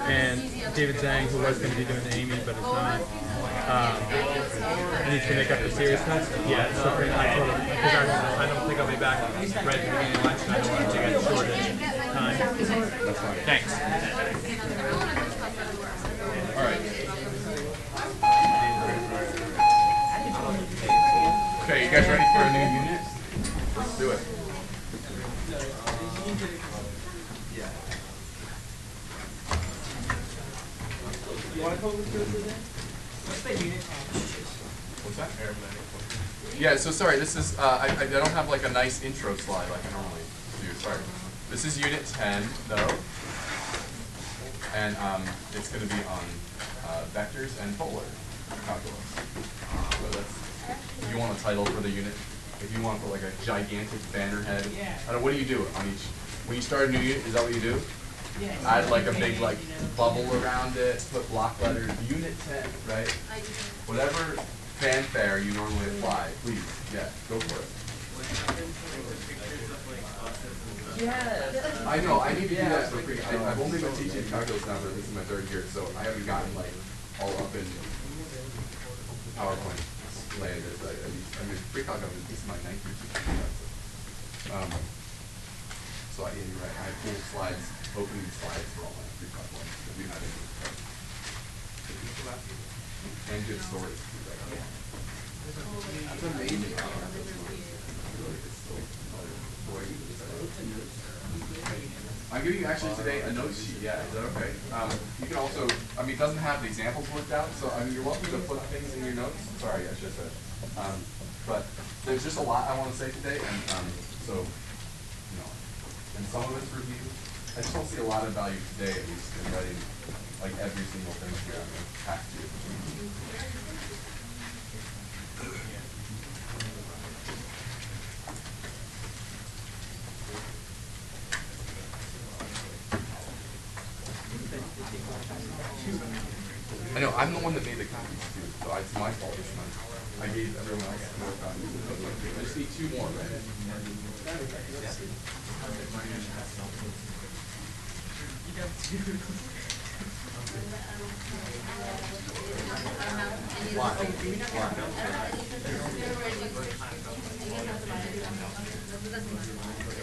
and David Zhang, who was going to be doing the Amy, but is not, needs to make up for seriousness. Yeah, so I told him, because I don't think I'll be back right at the beginning of lunch, and I don't want to take a shortage time. That's fine. Thanks. All right. Okay, you guys ready for a new unit? Let's do it. You want to go through today? What's the unit? What's that? Yeah, so sorry, this is, I don't have like a nice intro slide like I normally do, sorry. This is unit 10, though, and it's going to be on vectors and polar calculus. So that's, if you want a title for the unit, if you want to put like a gigantic banner head, I don't know, what do you do on each, when you start a new unit, is that what you do? Add like a big like bubble around it, put block letters, unit 10, right? Whatever fanfare you normally apply, please, yeah, go for it. I know, I need to do that for free. I've only been teaching calculus now, but this is my third year, so I haven't gotten like all up in PowerPoint land. I mean, pre-calc, this is my 9th year teaching. So yeah, you're right, I have full slides, opening slides for all my pre-calc ones. And good stories. That's amazing. I'm giving you actually today a note sheet, yeah, is that okay? You can also, I mean, it doesn't have the examples worked out, so I mean, you're welcome to put things in your notes. Sorry, I should have said. But there's just a lot I want to say today, and so, you know, and some of it's review. I just don't see a lot of value today, at least, in writing like every single thing here I'm going to have to do. I know, I'm the one that made the copies too, so it's my fault this month. I gave everyone else more copies. I just need 2 more, right?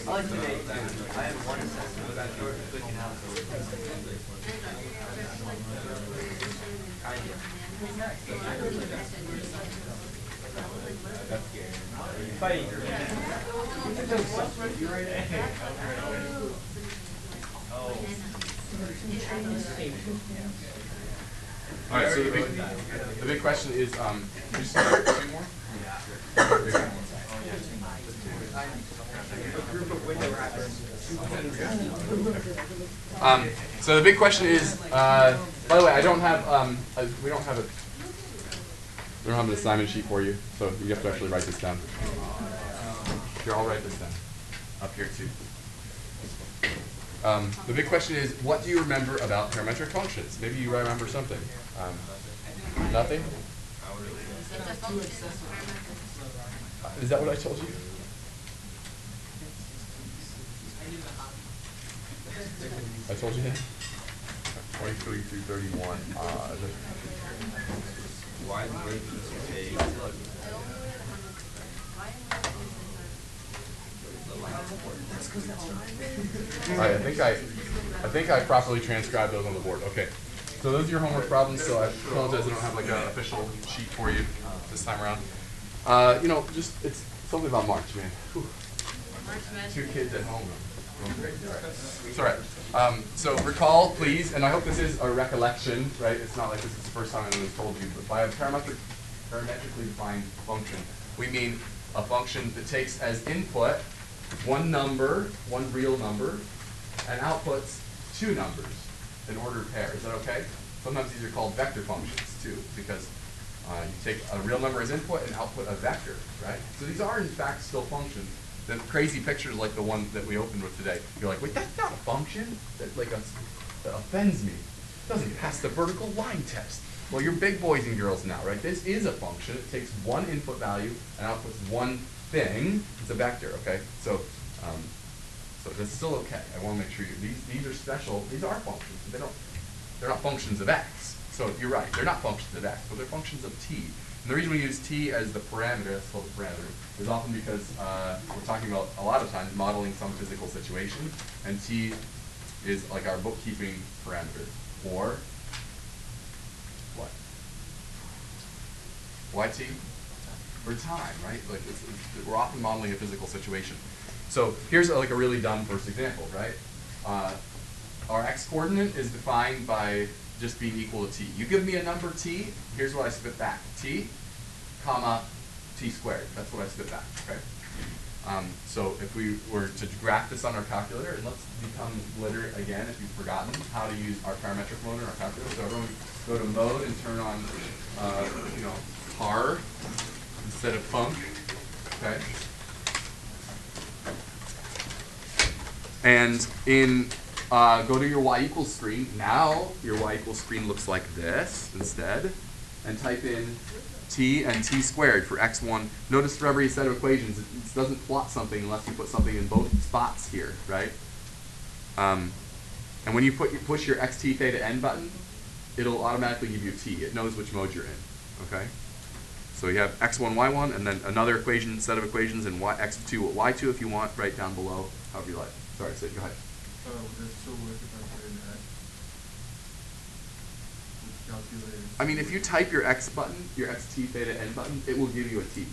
I like to make, I have one assessment, but I'm short of clicking out. Fighting. All right, so the big question is, you start 2 more? So the big question is, by the way, I don't have, we don't have an assignment sheet for you, so you have to actually write this down. Here, I'll write this down. Up here too. The big question is, what do you remember about parametric functions? Maybe you remember something. Nothing? Is that what I told you? I told you that? 23 through 31. Why the break I think I properly transcribed those on the board. Okay. So those are your homework problems, so I apologize I don't have like an official sheet for you this time around. You know, just it's something about March, man. Whew. 2 kids at home. It's all right. So recall, please, and I hope this is a recollection, right? It's not like this is the first time anyone's told you, but by a parametrically defined function, we mean a function that takes as input one number, one real number, and outputs 2 numbers in ordered pair. Is that okay? Sometimes these are called vector functions too, because you take a real number as input and output a vector, right? So these are in fact still functions. The crazy pictures like the one that we opened with today, you're like, wait, that's not a function? That offends me. It doesn't pass the vertical line test. Well, you're big boys and girls now, right? This is a function. It takes one input value and outputs one thing. It's a vector, okay? So that's still okay. I want to make sure these are special. These are functions. they're not functions of x. So you're right, they're not functions of x, but they're functions of t. And the reason we use t as the parameter, that's called the parameter, is often because we're talking about, a lot of times, modeling some physical situation, and t is like our bookkeeping parameter. Or what? Why t? Or time, right? Like we're often modeling a physical situation. So here's like a really dumb first example, right? Our x-coordinate is defined by just being equal to t. You give me a number t, here's what I spit back. T, comma, t squared. That's what I spit back, okay? So if we were to graph this on our calculator, and let's become literate again if you've forgotten how to use our parametric mode in our calculator. So everyone go to mode and turn on, par instead of func, okay? And in go to your y equals screen. Now your y equals screen looks like this instead, and type in t and t squared for x1. Notice for every set of equations, it doesn't plot something unless you put something in both spots here, right? And when you push your xt theta n button, it'll automatically give you t. It knows which mode you're in, okay? So you have x1, y1, and then another equation, set of equations, and x2, y2 if you want, right down below, however you like. Sorry, Sid, go ahead. I mean, if you type your x button, your xt theta n button, it will give you a t.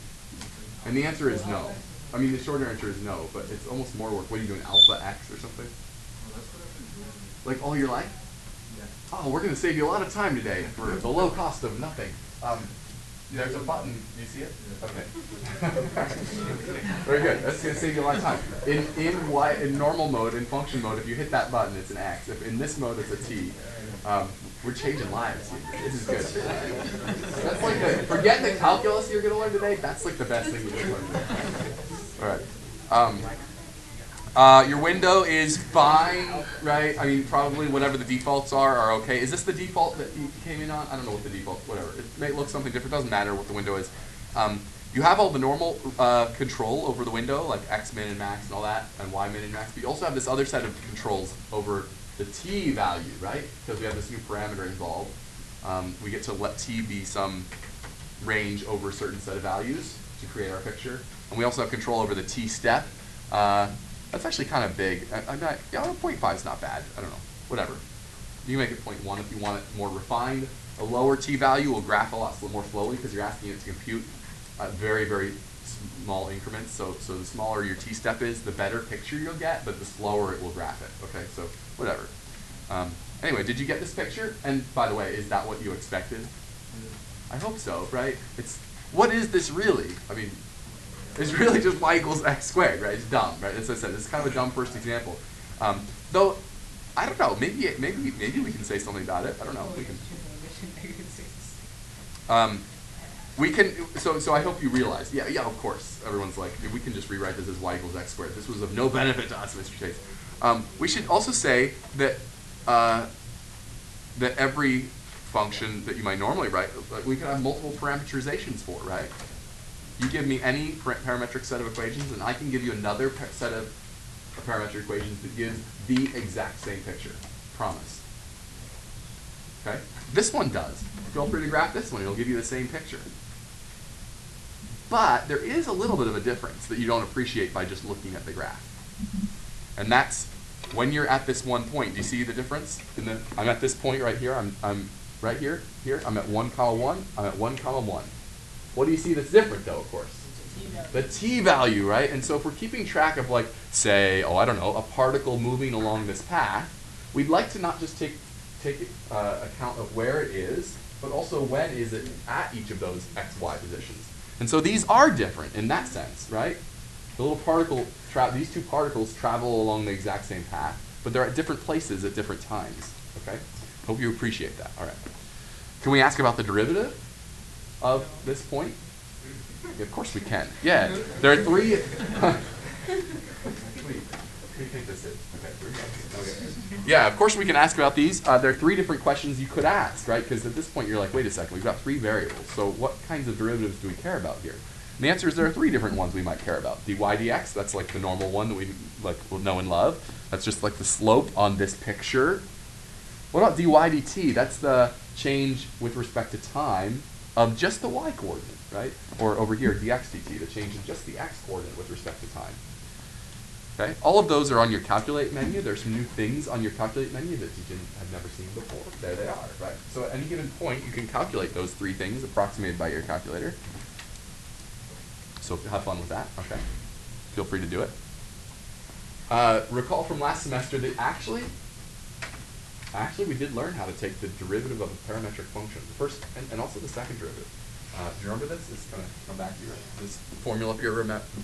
And the answer is no. I mean, the shorter answer is no, but it's almost more work. What are you doing, alpha x or something? Like all your life? Oh, we're going to save you a lot of time today for the low cost of nothing. There's a button. Do you see it? Okay. Very good. That's going to save you a lot of time. In normal mode, in function mode, if you hit that button, it's an x. If in this mode, it's a t. We're changing lives here. This is good. That's like forget the calculus you're going to learn today. That's like the best thing you're going to learn today. All right. Your window is fine, right? I mean, probably whatever the defaults are okay. Is this the default that you came in on? I don't know what the default, whatever. It may look something different. Doesn't matter what the window is. You have all the normal control over the window, like x min and max and all that, and y min and max. But you also have this other set of controls over the t value, right? Because we have this new parameter involved. We get to let t be some range over a certain set of values to create our picture. And we also have control over the t step. That's actually kind of big. I'm not, 0.5 is not bad. I don't know. Whatever. You can make it 0.1 if you want it more refined. A lower t value will graph a lot more slowly because you're asking it to compute very, very small increments. So the smaller your t step is, the better picture you'll get, but the slower it will graph it. Okay, so whatever. Anyway, did you get this picture? And by the way, is that what you expected? I hope so, right? What is this really? I mean, it's really just y equals x squared, right? It's dumb, right? As I said, it's kind of a dumb first example. Though, I don't know. Maybe we can say something about it. I don't know. We can. So I hope you realize. Yeah. Of course. Everyone's like, we can just rewrite this as y equals x squared. This was of no benefit to us, Mr. Chase. We should also say that that every function that you might normally write, like we can have multiple parameterizations for, right? You give me any parametric set of equations, and I can give you another set of parametric equations that gives the exact same picture. Promise. Okay? This one does. Feel free to graph this one. It'll give you the same picture. But there is a little bit of a difference that you don't appreciate by just looking at the graph. And that's when you're at this one point. Do you see the difference? I'm at this point right here. I'm right here. I'm at 1, 1. I'm at 1, 1. What do you see that's different, though, of course? The t value, right? And so if we're keeping track of, like, say, I don't know, a particle moving along this path, we'd like to not just take account of where it is, but also when is it at each of those x, y positions. And so these are different in that sense, right? The little particle, these two particles travel along the exact same path, but they're at different places at different times, okay? Hope you appreciate that. All right. Can we ask about the derivative of this point? Yeah, of course we can. Yeah, there are three. What do you think this is? Okay. Yeah, of course we can ask about these. There are three different questions you could ask, right? Because at this point you're like, wait a second, we've got three variables. So what kinds of derivatives do we care about here? And the answer is there are three different ones we might care about. dy dx, that's like the normal one that we will know and love. That's just like the slope on this picture. What about dy dt? That's the change with respect to time of just the y coordinate, right? Or over here, dx dt, the change in just the x coordinate with respect to time. Okay? All of those are on your calculate menu. There's some new things on your calculate menu that you have never seen before. There they are, right? So at any given point, you can calculate those three things approximated by your calculator. So have fun with that, okay? Feel free to do it. Recall from last semester that actually we did learn how to take the derivative of a parametric function, the first and also the second derivative. Do you remember this? It's going to come back to you. This formula here,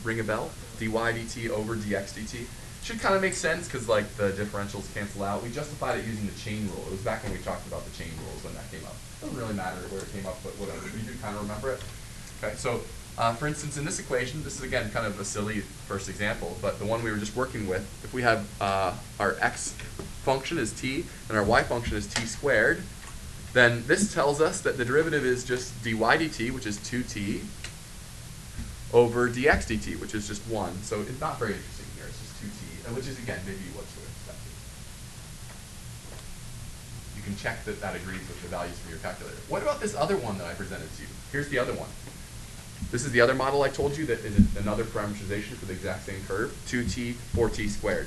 ring a bell? dy dt over dx dt. Should kind of make sense because like the differentials cancel out. We justified it using the chain rule. It was back when we talked about the chain rules when that came up. Doesn't really matter where it came up, but whatever. We do kind of remember it. Okay, so for instance, in this equation, this is again kind of a silly first example, but the one we were just working with, if we have our x function is t and our y function is t squared, then this tells us that the derivative is just dy dt, which is 2t, over dx dt, which is just 1. So it's not very interesting here. It's just 2t, which is, again, maybe what you would expect. You can check that that agrees with the values from your calculator. What about this other one that I presented to you? Here's the other one. This is the other model I told you that is another parameterization for the exact same curve, 2t, 4t squared.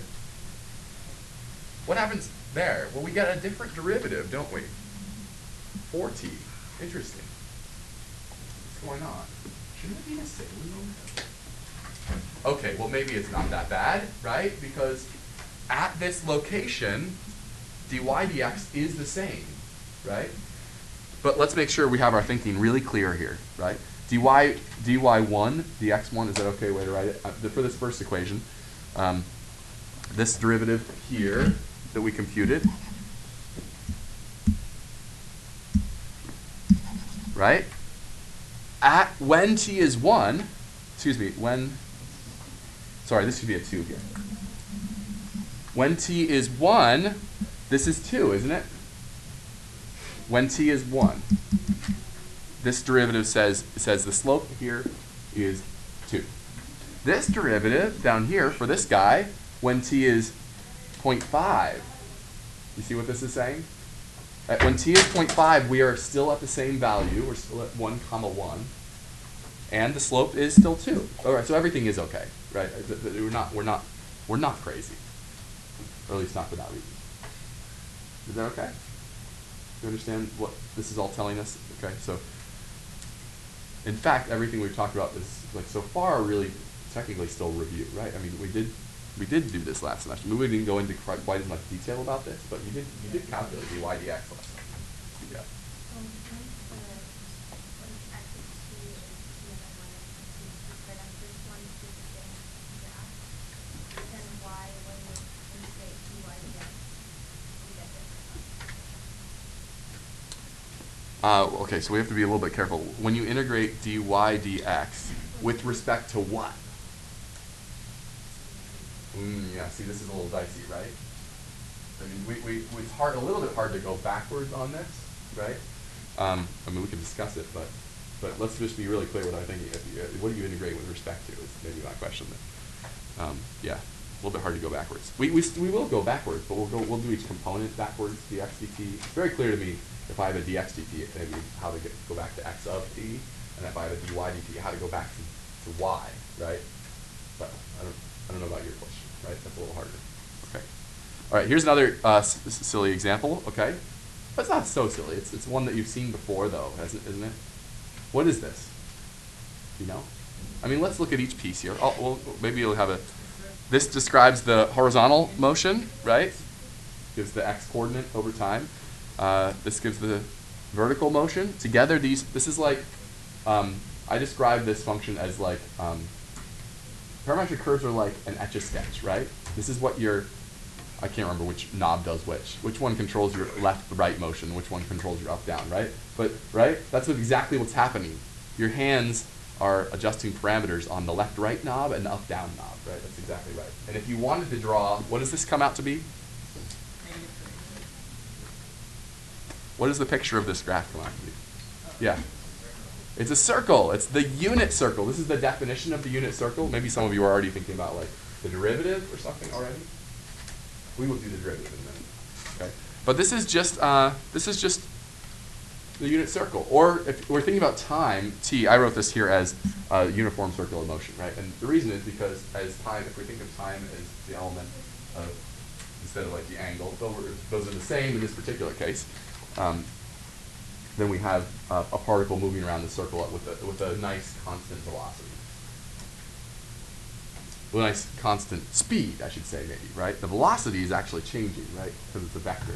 What happens there? Well, we get a different derivative, don't we? 4t. Interesting. What's going on? Shouldn't it be the same? Okay, well maybe it's not that bad, right? Because at this location, dy dx is the same, right? But let's make sure we have our thinking really clear here, right? dy1, dx1, is that okay way to write it? For this first equation, this derivative here that we computed, right? When t is 1, excuse me, sorry, this should be a 2 here. When t is 1, this is 2, isn't it? When t is 1. This derivative says the slope here is 2. This derivative down here for this guy, when t is 0.5, you see what this is saying? When t is 0.5, we are still at the same value. We're still at 1, 1. And the slope is still 2. All right, so everything is okay, right? We're not crazy. Or at least not for that reason. Is that okay? You understand what this is all telling us? Okay, so in fact, everything we've talked about is like so far really technically still review, right? I mean, we did do this last semester. We didn't go into quite as much detail about this, but you did calculate dy dx last time. Yeah. Okay, so we have to be a little bit careful. When you integrate dy dx, with respect to what? Yeah, see, this is a little dicey, right? I mean, it's a little bit hard to go backwards on this, right? I mean, we can discuss it, but let's just be really clear what I'm thinking. What do you integrate with respect to is maybe my question. Yeah, a little bit hard to go backwards. We will go backwards, but we'll do each component backwards. Dx dt. It's very clear to me if I have a dx dt, maybe how to go back to x of t, and if I have a dy dt, how to go back to y, right? But I don't know about your question. Right, that's a little harder. Okay. All right, here's another silly example. Okay, but it's not so silly. It's one that you've seen before, though, isn't it? What is this? You know? I mean, let's look at each piece here. Well, maybe you'll have a. This describes the horizontal motion, right? Gives the x coordinate over time. This gives the vertical motion. Together, this is like. I describe this function as like. Parametric curves are like an Etch-a-Sketch, right? This is what I can't remember which knob does which. Which one controls your left-right motion, which one controls your up-down, right? But, right? That's exactly what's happening. Your hands are adjusting parameters on the left-right knob and the up-down knob, right? That's exactly right. And if you wanted to draw, what does this come out to be? What does the picture of this graph come out to be? Yeah. It's a circle. It's the unit circle. This is the definition of the unit circle. Maybe some of you are already thinking about like the derivative or something already. We will do the derivative in a minute. Okay. But this is just the unit circle. Or if we're thinking about time, t, I wrote this here as a uniform circular motion, right? And the reason is because as time, if we think of time as the element of, instead of like the angle, those are the same in this particular case, then we have a particle moving around the circle with a nice constant velocity. With a nice constant speed, I should say, maybe, right? The velocity is actually changing, right? Because it's a vector.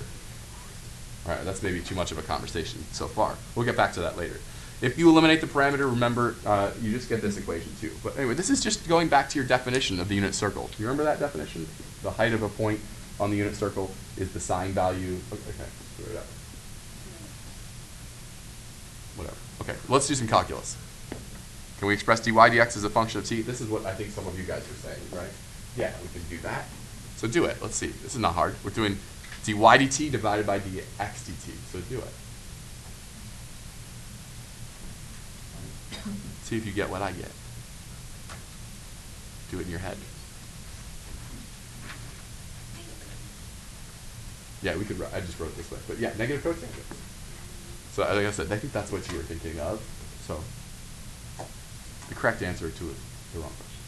All right, that's maybe too much of a conversation so far. We'll get back to that later. If you eliminate the parameter, remember, you just get this equation too. But anyway, this is just going back to your definition of the unit circle. Do you remember that definition? The height of a point on the unit circle is the sine value. Okay, whatever. Whatever. Okay, let's do some calculus. Can we express dy dx as a function of t? This is what I think some of you guys are saying, right? Yeah, we can do that. So do it. Let's see. This is not hard. We're doing dy dt divided by dx dt. So do it. See if you get what I get. Do it in your head. Yeah, we could. I just wrote it this way, but yeah, negative cotangent. So like I said, I think that's what you were thinking of. So the correct answer to the wrong question.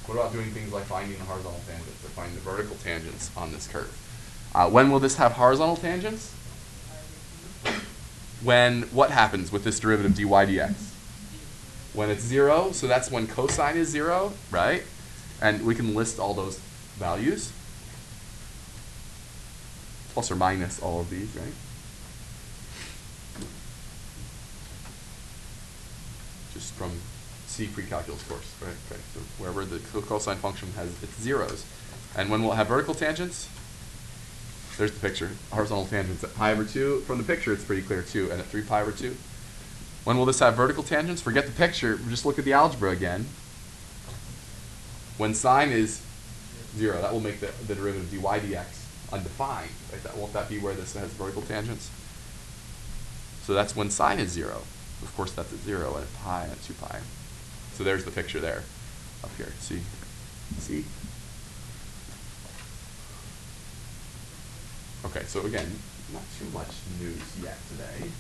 What about doing things like finding the horizontal tangents or finding the vertical tangents on this curve? When will this have horizontal tangents? When what happens with this derivative dy dx? When it's 0, so that's when cosine is 0, right? And we can list all those values. Plus or minus all of these, right? Just from C pre-calculus course, right? Okay, so wherever the cosine function has its zeros. And when we'll have vertical tangents, there's the picture. Horizontal tangents at pi over 2. From the picture, it's pretty clear too, and at 3 pi over 2. When will this have vertical tangents? Forget the picture, just look at the algebra again. When sine is 0, that will make the derivative dy dx undefined. Right? Won't that be where this has vertical tangents? So that's when sine is 0. Of course, that's at 0 and at pi and at 2 pi. So there's the picture there, up here. See? Okay, so again, not too much news yet today.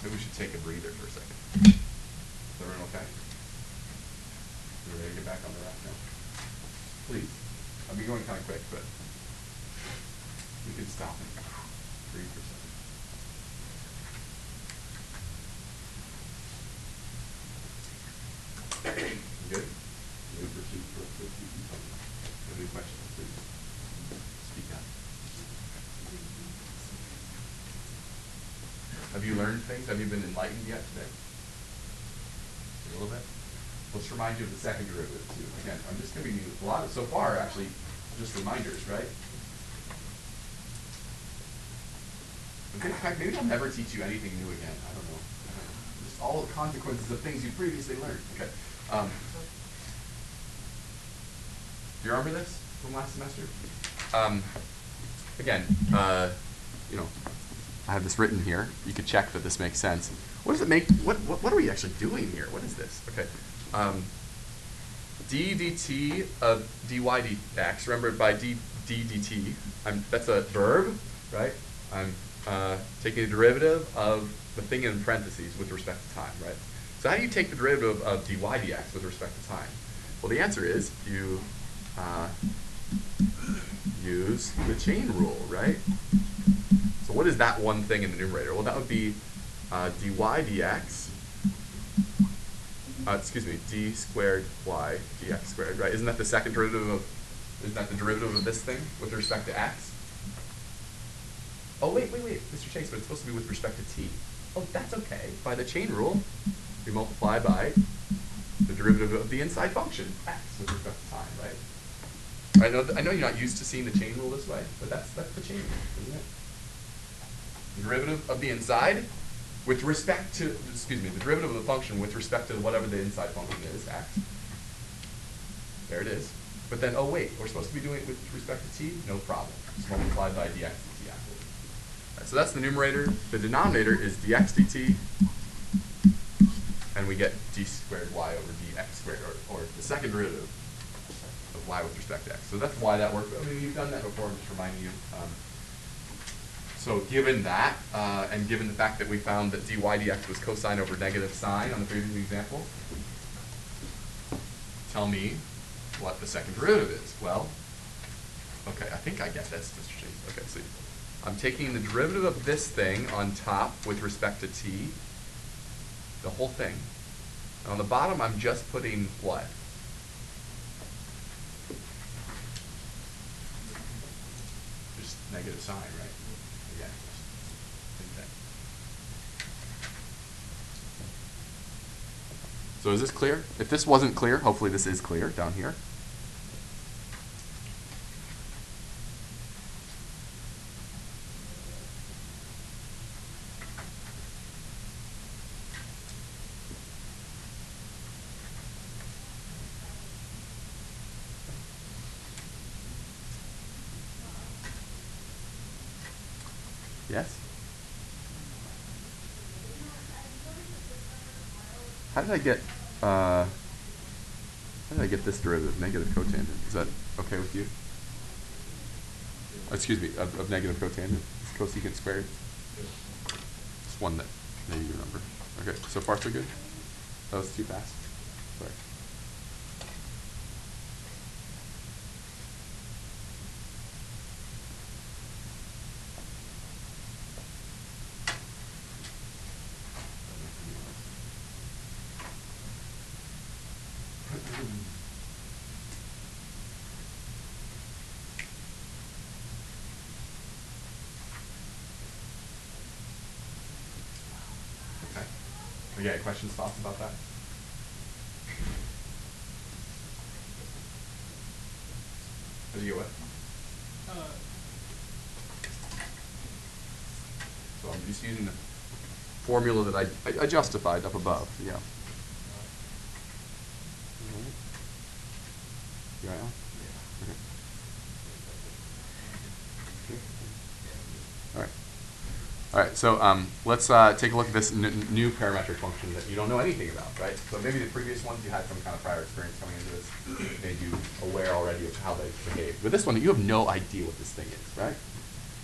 Maybe we should take a breather for a second. Is everyone okay? You ready to get back on the rack now? Please. I'll be going kind of quick, but you can stop and breathe for a second. Good? Any questions, please? Speak up. Have you learned things? Have you been enlightened yet today? A little bit? Let's remind you of the second derivative, too. Again, I'm just going to be a lot of, so far, actually, just reminders, right? In fact, maybe I'll never teach you anything new again. I don't know. Just all the consequences of things you previously learned. Okay. Do you remember this from last semester? Again, you know, I have this written here. You could check that this makes sense. What does it make? What are we actually doing here? What is this? Okay. d dt of dy dx. Remember, by d dt, that's a verb, right? I'm taking the derivative of the thing in parentheses with respect to time, right? So how do you take the derivative of dy dx with respect to time? Well, the answer is you use the chain rule, right? So what is that one thing in the numerator? Well, that would be dy dx, d squared y dx squared, right? Isn't that the second derivative of, isn't that the derivative of this thing with respect to x? Oh, wait, Mr. Chase, but it's supposed to be with respect to t. Oh, that's okay. By the chain rule, we multiply by the derivative of the inside function, x, with respect to time, right? I know you're not used to seeing the chain rule this way, but that's the chain rule, isn't it? The derivative of the inside with respect to, the derivative of the function with respect to whatever the inside function is, x. There it is. But then, oh wait, we're supposed to be doing it with respect to t? No problem. Just multiply by dx dt afterwards. Right, so that's the numerator. The denominator is dx dt. And we get d squared y over dx squared, or the second derivative of y with respect to x. So that's why that works. I mean, you've done that before, I'm just reminding you. So given that, and given the fact that we found that dy dx was cosine over negative sine on the previous example, tell me what the second derivative is. Well, okay, I think I get this, Mr. James. Okay, so I'm taking the derivative of this thing on top with respect to t, the whole thing. And on the bottom, I'm just putting what? Just negative sign, right? Again, same thing. So is this clear? If this wasn't clear, hopefully this is clear down here. Yes? How did I get this derivative, negative cotangent? Is that okay with you? Excuse me, of negative cotangent, it's cosecant squared. It's one that maybe you remember. Okay, so far so good? That was too fast. Sorry. Yeah, questions, thoughts about that? Did you get what? So I'm just using the formula that I justified up above, yeah. You all right, Alan? Okay. All right. All right, so let's take a look at this new parametric function that you don't know anything about, right? So maybe the previous ones you had some kind of prior experience coming into this, made you aware already of how they behave. But this one, you have no idea what this thing is, right?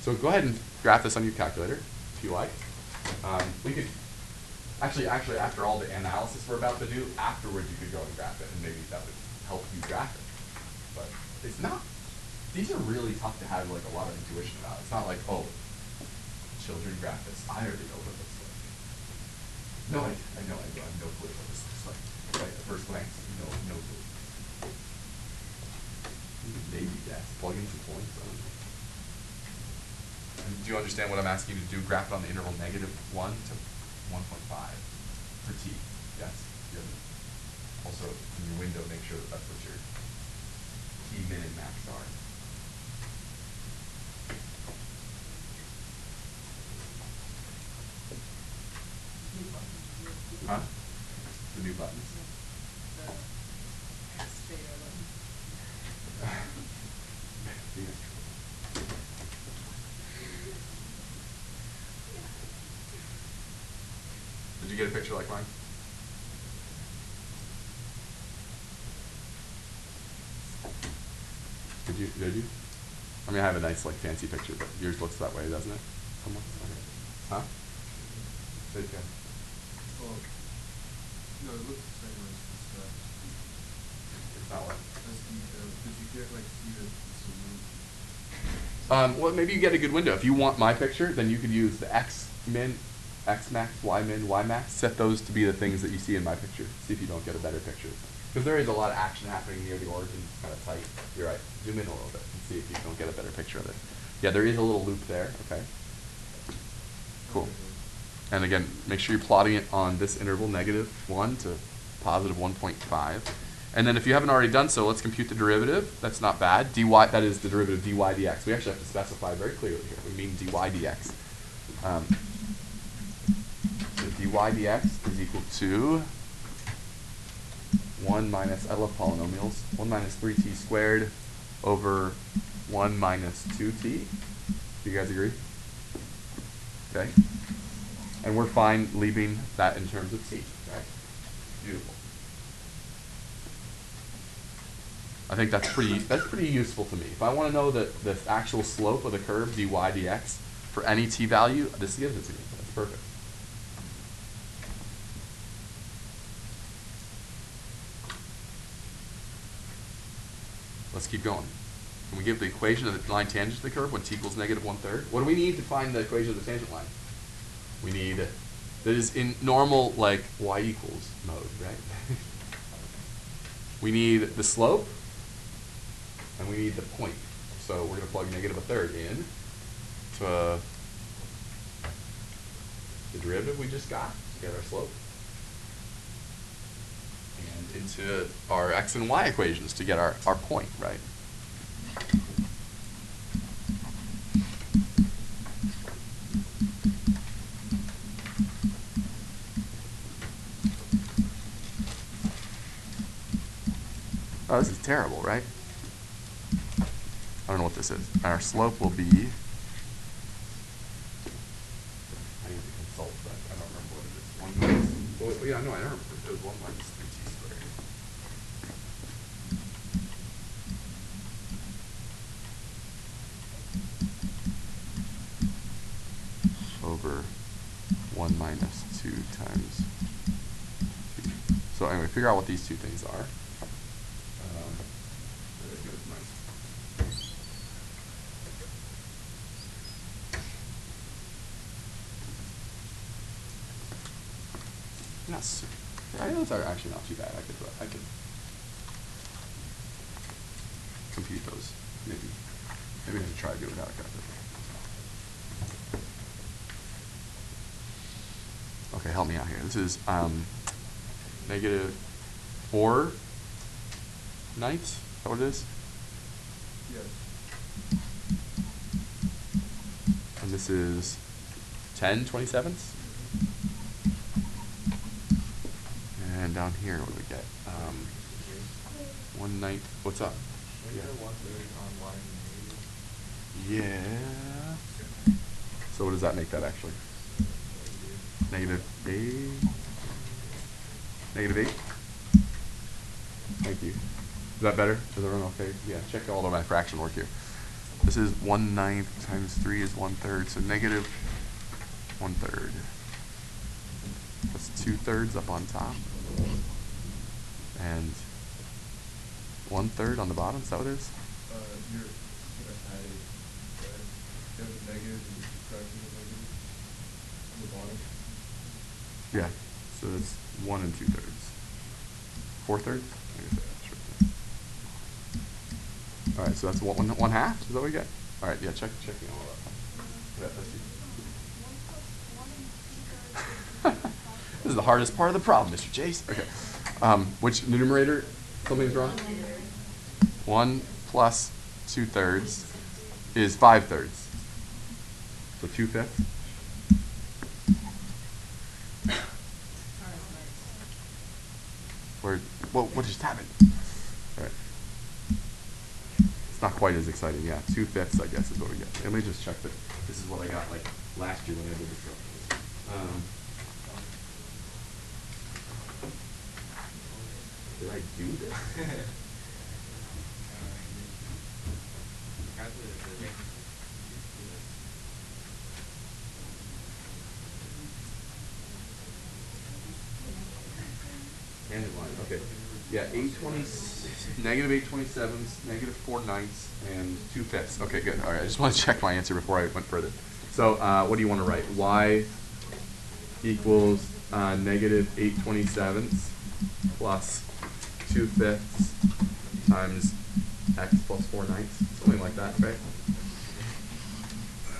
So go ahead and graph this on your calculator, if you like. We could, actually, after all the analysis we're about to do, afterwards you could go and graph it, and maybe that would help you graph it. But it's not, these are really tough to have like a lot of intuition about. It's not like, oh, children graph this. I already know what it looks like. No, I have no clue what this looks like. Right, at first glance, no clue. Maybe guess. Plug in some points. I don't know. And do you understand what I'm asking you to do? Graph it on the interval -1 to 1.5 for t. Yes. Also, in your window, make sure that that's what your t, min, and max are. Huh? The new buttons? Did you get a picture like mine? Did you? I mean, I have a nice, like, fancy picture, but yours looks that way, doesn't it? Somewhat? Okay. Huh? There you go. Oh. No, it looks the same as this guy. It's not what? As detailed. Did you get like see the well, maybe you get a good window. If you want my picture, then you could use the X min, X max, Y min, Y max. Set those to be the things that you see in my picture. See if you don't get a better picture. Because there is a lot of action happening near the origin. It's kind of tight. You're right. Zoom in a little bit and see if you don't get a better picture of it. Yeah, there is a little loop there. Okay. Cool. And again, make sure you're plotting it on this interval, -1 to +1.5. And then if you haven't already done so, let's compute the derivative. That's not bad. dy, that is the derivative dy dx. We actually have to specify very clearly here. We mean dy dx. So dy dx is equal to 1 minus, I love polynomials, 1 minus 3t squared over 1 minus 2t. Do you guys agree? Okay. And we're fine leaving that in terms of t, right? Beautiful. I think that's pretty useful to me. If I want to know the actual slope of the curve dy dx for any t value, this gives it to me. That's perfect. Let's keep going. Can we give the equation of the line tangent to the curve when t equals -1/3? What do we need to find the equation of the tangent line? We need, that is in normal, like, y equals mode, right? We need the slope, and we need the point. So we're going to plug -1/3 in to the derivative we just got to get our slope, and into our x and y equations to get our point, right? Oh, this is terrible, right? I don't know what this is. Our slope will be, I need to consult, but I don't remember what it is. 1 minus, well, yeah, no, I remember. It was 1 minus 3t squared. Over 1 minus 2 times 2. So anyway, figure out what these two things are. Those are actually not too bad. I could compute those. Maybe I should try to do it without a calculator. Okay, help me out here. This is -4 ninths. Is that what it is? Yes. And this is 10/27ths. And down here, what do we get? 1/9. What's up? Yeah. So what does that make that actually? -8. -8. Thank you. Is that better? Does everyone okay? Yeah. Check all of my fraction work here. This is 1/9 times 3 is 1/3, so -1/3. That's 2/3 up on top. And 1/3 on the bottom, is that what it is? You're going to add a, you have a negative and you're subtracting the negative on the bottom. Yeah, so it's 1 2/3. 4/3? All right, so that's 1/2, is that what we get? All right, yeah, check me all that. Yeah, let's see. This is the hardest part of the problem, Mr. Chase. Okay. Which numerator? Something's wrong? 1 plus 2/3 is 5/3. So 2/5. What just happened? All right. It's not quite as exciting. Yeah, 2/5, I guess, is what we get. Let me just check that. This is what I got like last year when I did this. Did I do this? Tangent line, okay. Yeah, -8/27, -4/9, and 2/5. Okay, good. All right, I just want to check my answer before I went further. So, what do you want to write? Y equals -8/27 plus 2/5 times x plus 4/9, something like that, right?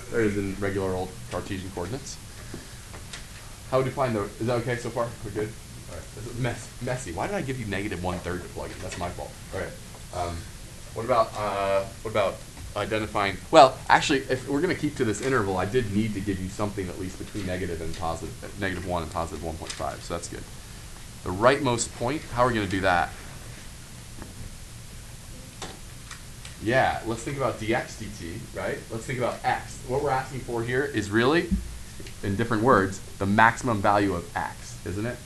There it is in regular old Cartesian coordinates. How would you find those? Is that okay so far? We're good? All right. This is messy. Why did I give you -1/3 to plug in? That's my fault. All right. What about identifying? Well, actually, if we're going to keep to this interval, I did need to give you something at least between negative and positive, -1 and positive 1.5. So that's good. The rightmost point. How are we going to do that? Yeah, let's think about dx dt, right? Let's think about x. What we're asking for here is really, in different words, the maximum value of x, isn't it?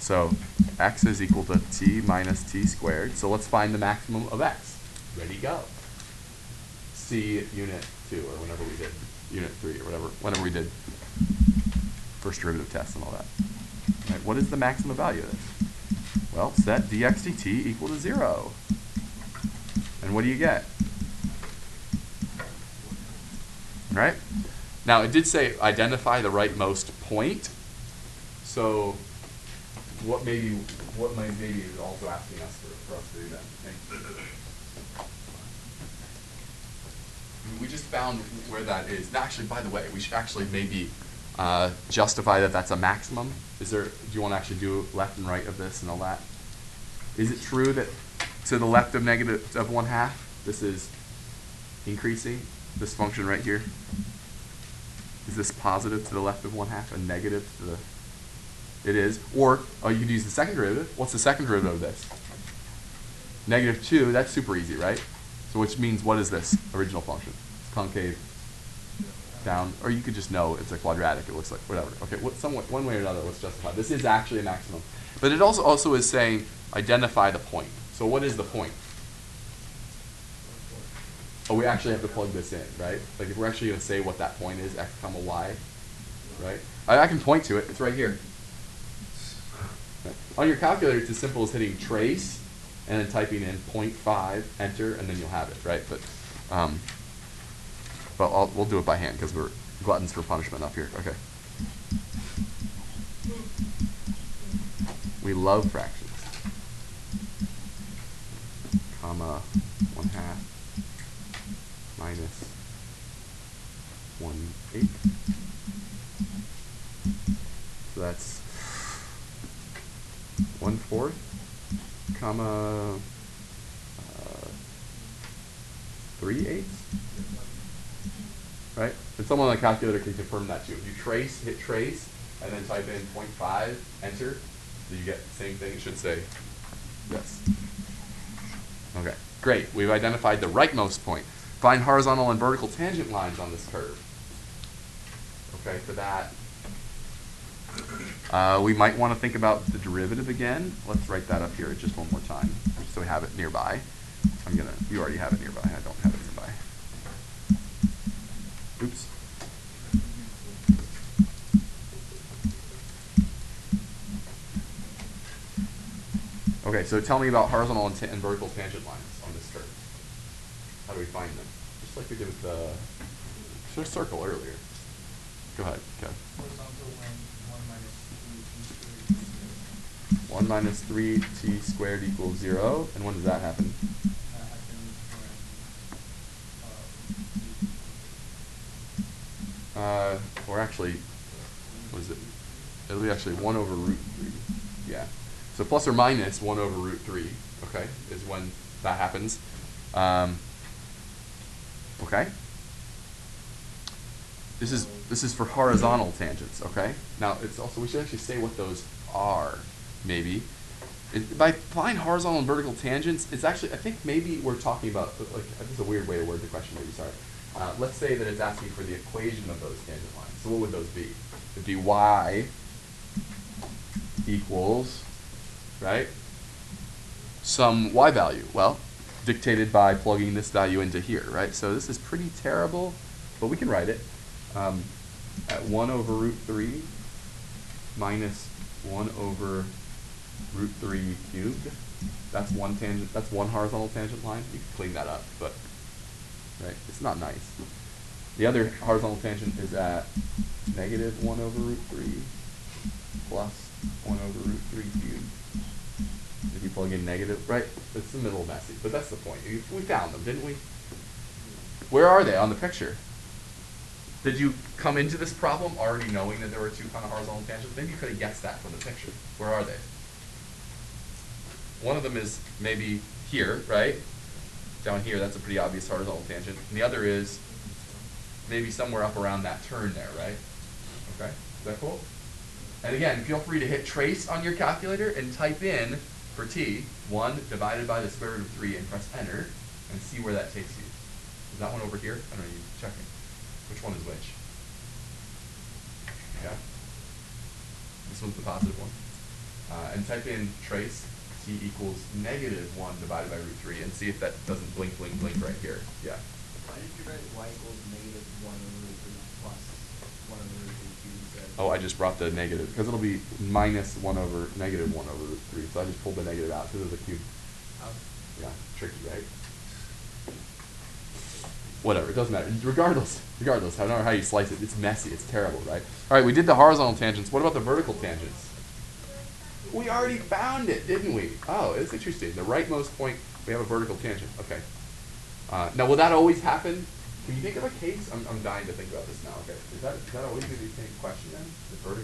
So x is equal to t minus t squared. So let's find the maximum of x. Ready, go. C unit 2, or whenever we did unit 3, or whenever we did first derivative tests and all that. Right, what is the maximum value of this? Well, set dx dt equal to 0. And what do you get? Right? Now, it did say identify the rightmost point. So what maybe is also asking us for us to do that. We just found where that is. Actually, by the way, we should actually maybe justify that that's a maximum. Do you want to actually do left and right of this and all that? Is it true that to the left of negative of 1/2, this is increasing, this function right here? Is this positive to the left of 1/2 and negative to the? It is. Or you could use the second derivative. What's the second derivative of this? -2. That's super easy, right? So which means what is this original function? It's concave down, or you could just know it's a quadratic. It looks like whatever. Okay, one way or another, let's justify. This is actually a maximum, but it also is saying identify the point. So what is the point? Oh, we actually have to plug this in, right? Like if we're actually going to say what that point is, x comma y, right? I can point to it. It's right here. Okay. On your calculator, it's as simple as hitting trace and then typing in 0.5, enter, and then you'll have it, right? But we'll do it by hand because we're gluttons for punishment up here. Okay. We love fractions. Comma 1/2 minus 1/8. So that's 1/4, comma 3/8. Right? And someone on the calculator can confirm that too. If you hit trace, and then type in 0.5, enter, do you get the same thing? It should say yes. Okay, great. We've identified the rightmost point. Find horizontal and vertical tangent lines on this curve. Okay, for that, we might want to think about the derivative again. Let's write that up here just one more time, just so we have it nearby. You already have it nearby. I don't have it nearby. Oops. Okay, so tell me about horizontal and vertical tangent lines on this curve. How do we find them? Just like we did with the circle earlier. Go ahead, Kev. Horizontal when 1 minus 3t squared equals 0. And when does that happen? Or actually, what is it? It'll be actually 1 over root 3. Yeah. So plus or minus 1 over root 3, okay, is when that happens. Okay. This is for horizontal tangents, okay? Now, it's also, we should actually say what those are, maybe. By find horizontal and vertical tangents, it's actually, I think maybe we're talking about, like, this is a weird way to word the question, maybe, sorry. Let's say that it's asking for the equation of those tangent lines. So what would those be? It'd be y equals, right, some y value. Well, dictated by plugging this value into here, right? So this is pretty terrible, but we can write it. At 1 over root 3 minus 1 over root 3 cubed. That's one tangent. That's one horizontal tangent line. You can clean that up, but right, it's not nice. The other horizontal tangent is at negative 1 over root 3 plus 1 over root 3 cubed. If you plug in negative, right? It's a little messy, but that's the point. We found them, didn't we? Where are they on the picture? Did you come into this problem already knowing that there were two kind of horizontal tangents? Maybe you could have guessed that from the picture. Where are they? One of them is maybe here, right? Down here, that's a pretty obvious horizontal tangent. And the other is maybe somewhere up around that turn there, right? Okay, is that cool? And again, feel free to hit trace on your calculator and type in, for t, 1 divided by the square root of 3 and press enter and see where that takes you. Is that one over here? I don't know, you checking. Which one is which? Yeah? This one's the positive one. And type in trace t equals -1 divided by √3 and see if that doesn't blink, blink, blink right here. Yeah. Why did you write y equals -1 over √3 plus 1 over √3 cubed? Oh, I just brought the negative, because it'll be -1 over -1 over √3, so I just pulled the negative out, because there's a cube. Yeah, tricky, right? Whatever, it doesn't matter. Regardless, however how you slice it, it's messy, it's terrible, right? All right, we did the horizontal tangents. What about the vertical tangents? We already found it, didn't we? Oh, it's interesting. The rightmost point, we have a vertical tangent. Okay. Now, will that always happen? Can you think of a case? I'm dying to think about this now. Okay. Is that always going to be the same question then?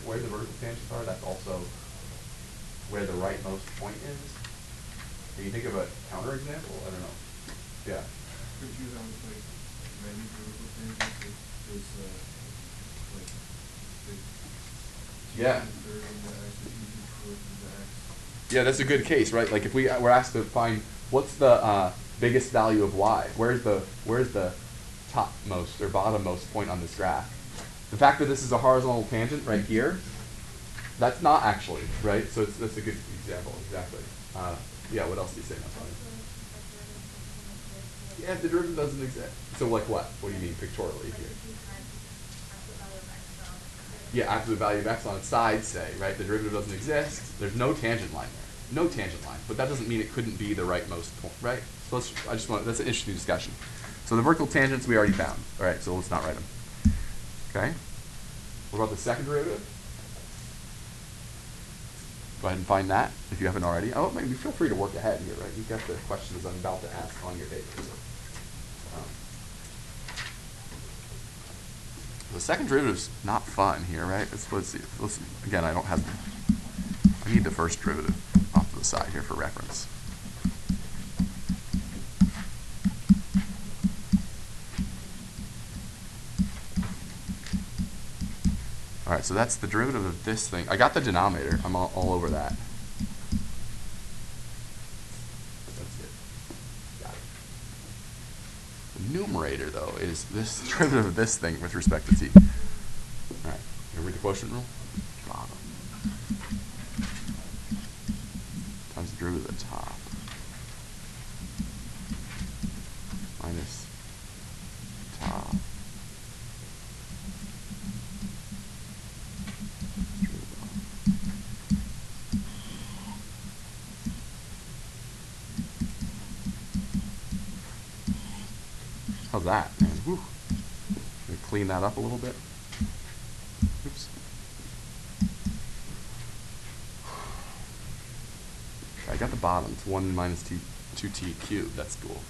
Where the vertical tangents are, that's also where the rightmost point is? Can you think of a counterexample? I don't know. Yeah. Could you have like many vertical tangents? There's like Yeah. third of the axis, fourth of the axis. Yeah, that's a good case, right? Like if we were asked to find what's the biggest value of y, where's the topmost or bottommost point on this graph? The fact that this is a horizontal tangent right here, that's not actually, right? So that's a good example, exactly. Yeah, what else do you say? Yeah, if the derivative doesn't exist. So like what? What do you mean pictorially here? Yeah, absolute value of x on its side, say, right? The derivative doesn't exist. There's no tangent line there. No tangent line. But that doesn't mean it couldn't be the rightmost point, right? So that's an interesting discussion. So the vertical tangents we already found. All right, so let's not write them. Okay? What about the second derivative? Go ahead and find that if you haven't already. Oh, maybe feel free to work ahead here, right? You've got the questions I'm about to ask on your paper. The second derivative's not fun here, right? Let's see. Again, I need the first derivative off to the side here for reference. All right, so that's the derivative of this thing. I got the denominator. I'm all over that. That's it. Got it. The numerator, though, is this derivative of this thing with respect to t. All right, you read the quotient rule? Bottom times the derivative of the top minus top. How's that, man? Whew. Gonna clean that up a little bit. Oops. I got the bottom. It's 1 minus 2t cubed. That's cool.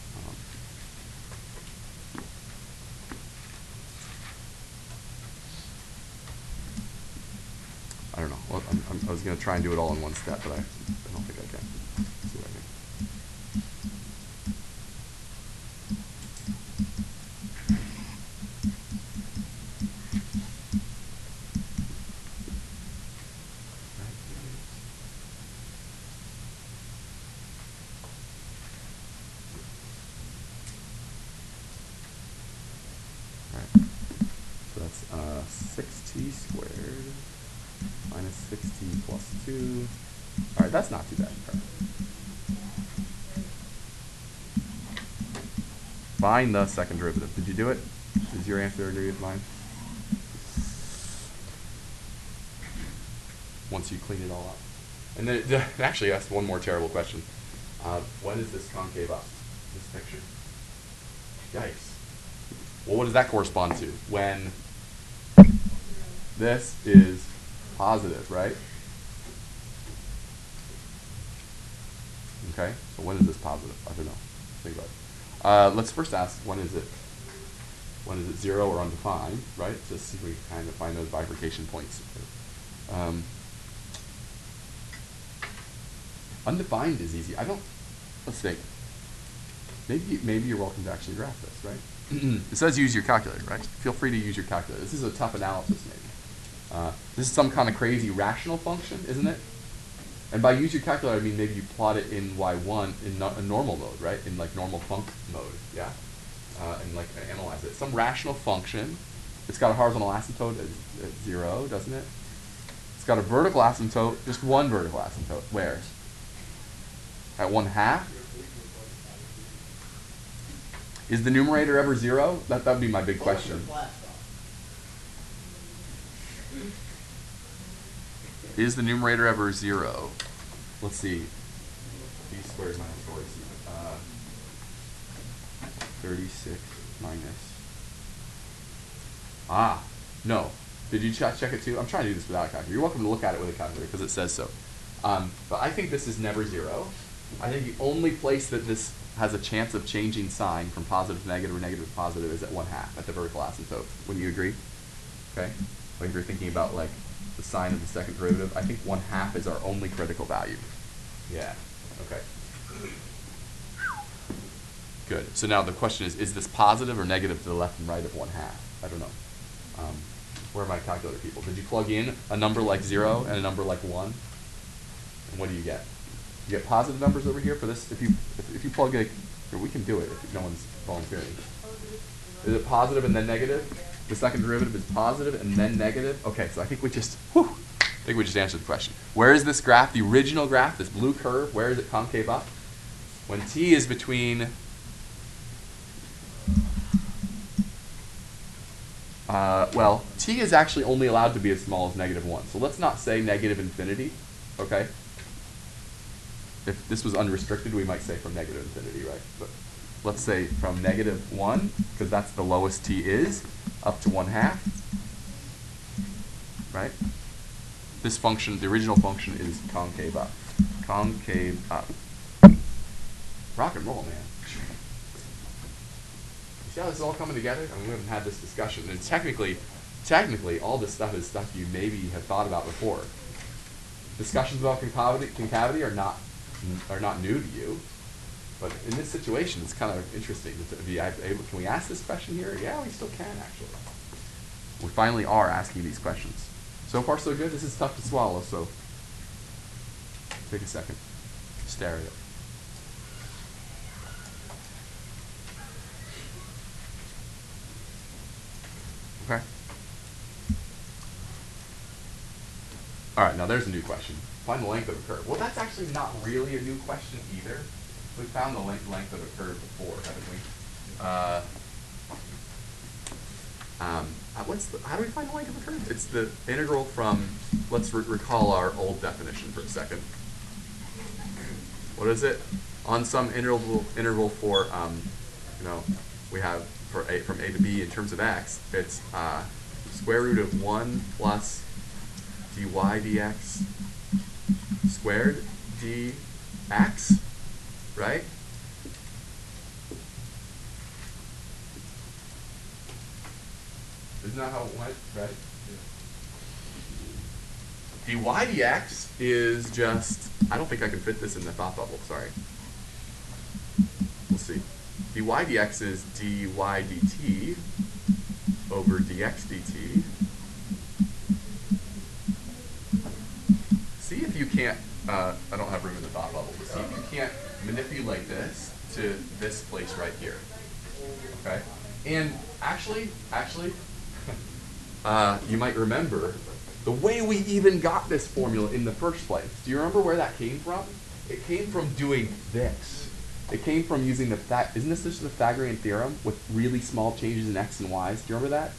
I don't know. Well, I was going to try and do it all in one step, but I don't think I can. Let's see what I can. So that's 6t squared minus 6t plus 2. All right, that's not too bad. Find the second derivative. Did you do it? Is your answer agree with mine? Once you clean it all up. And then it actually asked one more terrible question. When is this concave up? This picture. Yikes. Well, what does that correspond to? When this is positive, right? Okay, so when is this positive? I don't know. Think about it. Let's first ask, when is it 0 or undefined, right? Just see if we can kind of find those bifurcation points. Undefined is easy. Let's think. Maybe you're welcome to actually graph this, right? It says use your calculator, right? Feel free to use your calculator. This is a tough analysis, maybe. This is some kind of crazy rational function, isn't it? And by use your calculator, I mean maybe you plot it in y1 in a normal mode, right? In like normal func mode, yeah? And like analyze it. Some rational function. It's got a horizontal asymptote at 0, doesn't it? It's got a vertical asymptote, just one vertical asymptote. Where? At 1/2? Is the numerator ever 0? That would be my big question. Is the numerator ever 0? Let's see. B squared minus 4c. 36 minus. No. Did you check it too? I'm trying to do this without a calculator. You're welcome to look at it with a calculator because it says so. But I think this is never 0. I think the only place that this has a chance of changing sign from positive to negative or negative to positive is at 1/2 at the vertical asymptote. Wouldn't you agree? Okay. Like if you're thinking about like the sign of the second derivative, I think 1/2 is our only critical value. Yeah. Okay. Good. So now the question is this positive or negative to the left and right of 1/2? I don't know. Where are my calculator people? Did you plug in a number like 0 and a number like 1? And what do you get? You get positive numbers over here for this. If you plug in, here, we can do it if no one's volunteering. Is it positive and then negative? The second derivative is positive and then negative. Okay, so I think we just answered the question. Where is this graph? The original graph, this blue curve, where is it concave up? When t is between well, t is actually only allowed to be as small as -1. So let's not say negative infinity, okay? If this was unrestricted, we might say from negative infinity, right? But let's say from -1, because that's the lowest t is, up to 1/2, right? This function, the original function, is concave up. Concave up. Rock and roll, man. See how this is all coming together? I mean, we haven't had this discussion. And technically, all this stuff is stuff you maybe have thought about before. Discussions about concavity are not new to you. But in this situation, it's kind of interesting to be able. Can we ask this question here? Yeah, we still can, actually. We finally are asking these questions. So far, so good. This is tough to swallow, so take a second. Stare at it. Okay. All right, now there's a new question. Find the length of a curve. Well, that's actually not really a new question either. We found the length of a curve before, haven't we? How do we find the length of a curve? It's the integral from, let's recall our old definition for a second. What is it? On some interval for, we have from a to b in terms of x, it's square root of 1 plus dy dx squared dx, right? Isn't that how it went, right? Yeah. Dy dx is just, I don't think I can fit this in the thought bubble, sorry. We'll see. Dy dx is dy dt over dx dt. See if you can't, I don't have room in the thought bubble, but see if you can't manipulate this to this place right here. Okay? And actually, you might remember the way we even got this formula in the first place. Do you remember where that came from? It came from doing this. It came from using isn't this just the Pythagorean theorem with really small changes in x and y's? Do you remember that?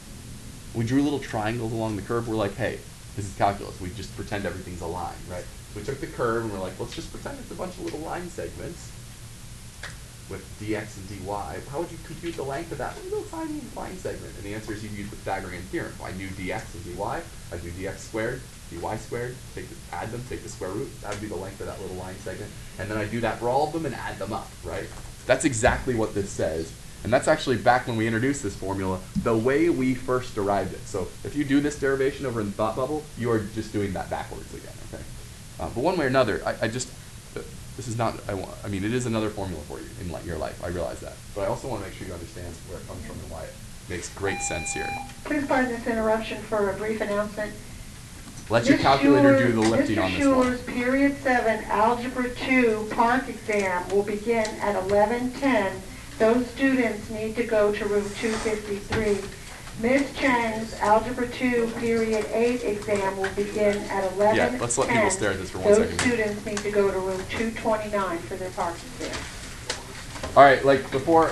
We drew little triangles along the curve. We're like, hey, this is calculus. We just pretend everything's a line, right? So we took the curve and we're like, let's just pretend it's a bunch of little line segments with dx and dy. How would you compute the length of that little tiny line segment? And the answer is you use the Pythagorean theorem. I knew dx and dy. I knew dx squared, dy squared. Add them, take the square root. That would be the length of that little line segment. And then I do that for all of them and add them up, right? That's exactly what this says. And that's actually back when we introduced this formula, the way we first derived it. So if you do this derivation over in the thought bubble, you are just doing that backwards again, okay? But one way or another, this is not, I mean, it is another formula for you in your life. I realize that. But I also want to make sure you understand where it comes from and why it makes great sense here. Please pardon this interruption for a brief announcement. Let your calculator do the lifting on this one. Mr. Schuler's Period 7 Algebra 2 Park exam will begin at 11:10. Those students need to go to room 253. Ms. Chang's Algebra 2 Period 8 exam will begin at 11:10. Yeah, let's let people stare at this for 1 second. Those students need to go to room 229 for their park exam. All right, like before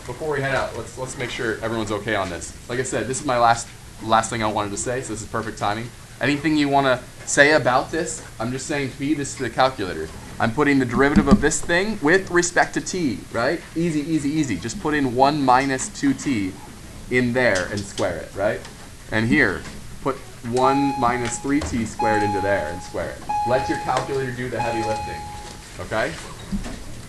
we head out, let's make sure everyone's okay on this. Like I said, this is my last thing I wanted to say, so this is perfect timing. Anything you want to say about this? I'm just saying feed this to the calculator. I'm putting the derivative of this thing with respect to t, right? Easy, easy, easy. Just put in 1 minus 2t in there and square it, right? And here, put 1 minus 3t squared into there and square it. Let your calculator do the heavy lifting, okay?